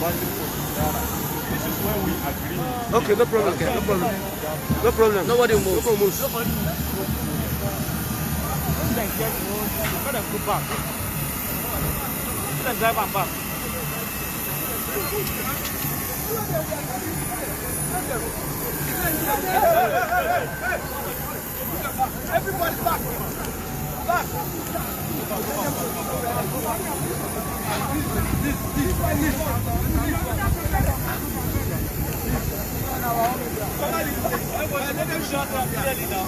This is where we agree. Okay, no problem. Okay, no problem. No problem. Nobody moves. Nobody moves. Let them go back. Let them drive back. Everybody back. Back. Let them shut up clearly now.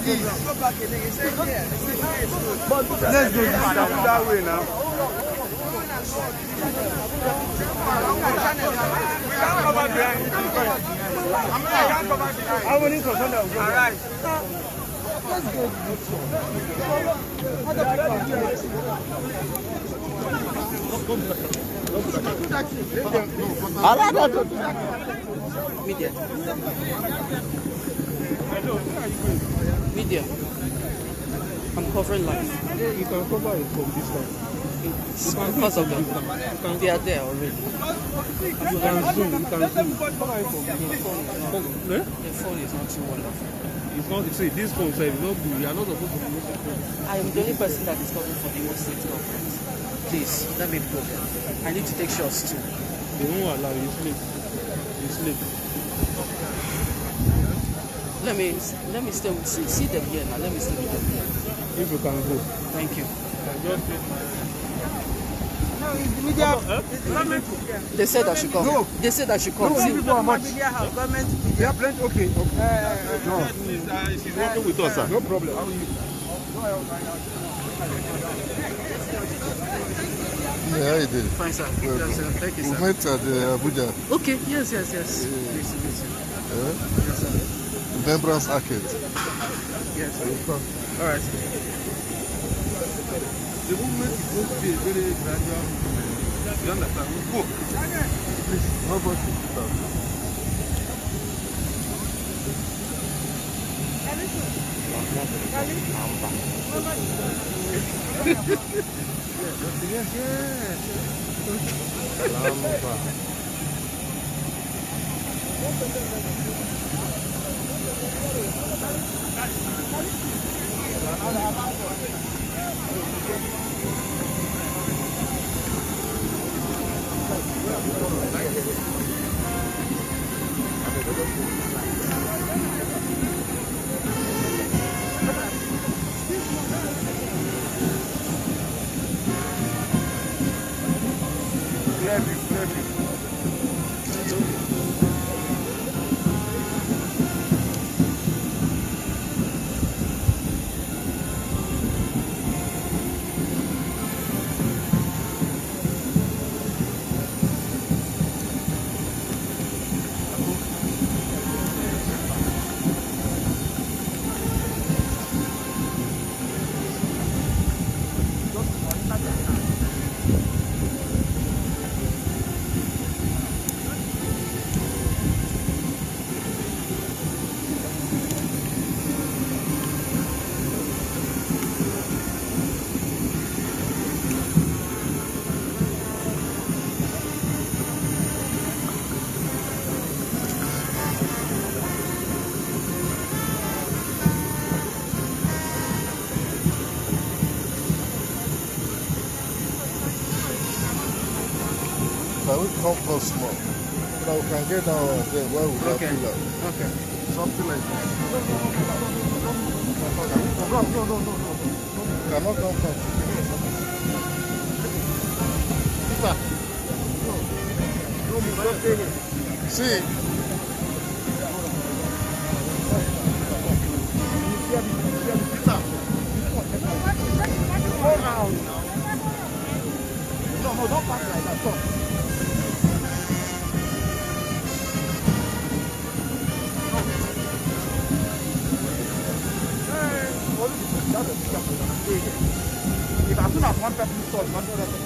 Please. Go back again. Let's go that way now. How many concerned? All right. Let's go. Media. Media. I'm covering live. You can cover it from this side. Because of them. They are there already. You can zoom. You can zoom. The phone is not too wonderful. It's not. See, this phone says not good. You are not supposed to use the phone. I am the only person that is covering for the Imo State government. Please, let me go. I need to take shots too. They won't allow you sleep. You sleep. Let me stay with see them here now. Let me stay with them here. If you can go. Thank you. Just They said I should come. No. They said I should come. No, See, people are much. They are plenty. Okay. No. she's working with us, sir. No problem. How are you? Yeah, I did. fine, sir. Thank you, We sir. met at Abuja. Okay. Yes. Nice to meet you. Yes, sir. Remembrance Arcade. Yes. All right. The movement is going to be a very gradual. You understand? We go. Please, nobody should sit down. Can we come for small? So we can get down there where we have pillar. Okay. Something like that. No. Cannot come from. See. No, don't pass like that. Stop. If as soon as one person stops, one other person.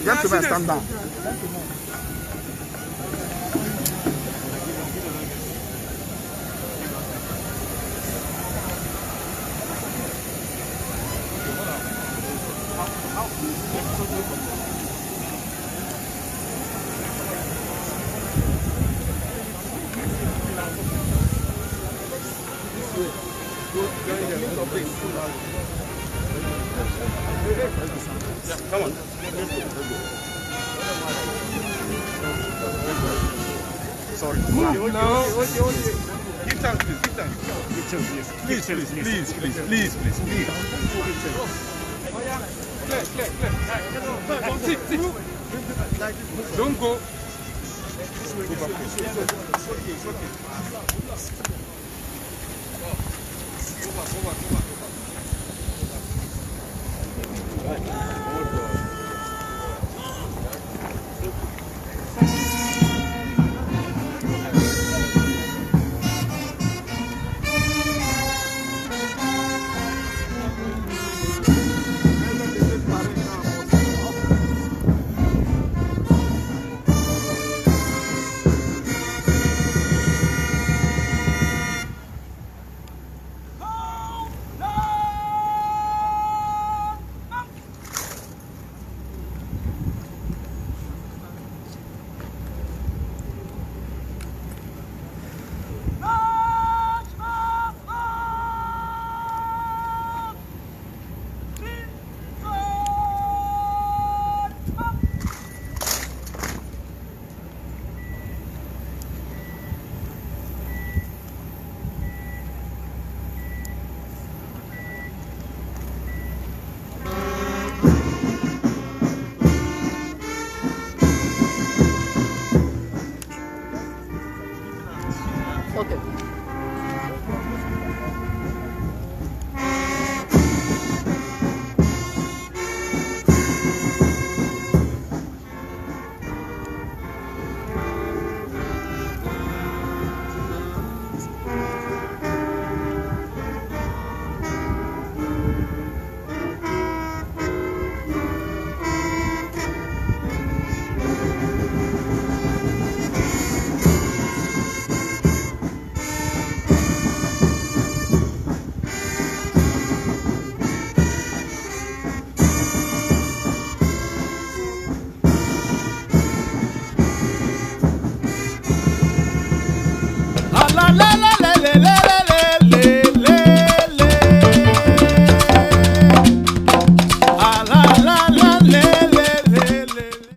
Gentlemen, stand down. Come on. Sorry. No. Give chance, please. Give chance. Give chance, yes. Please. Clear. Sit. Don't go. Go back. It's okay. Go back.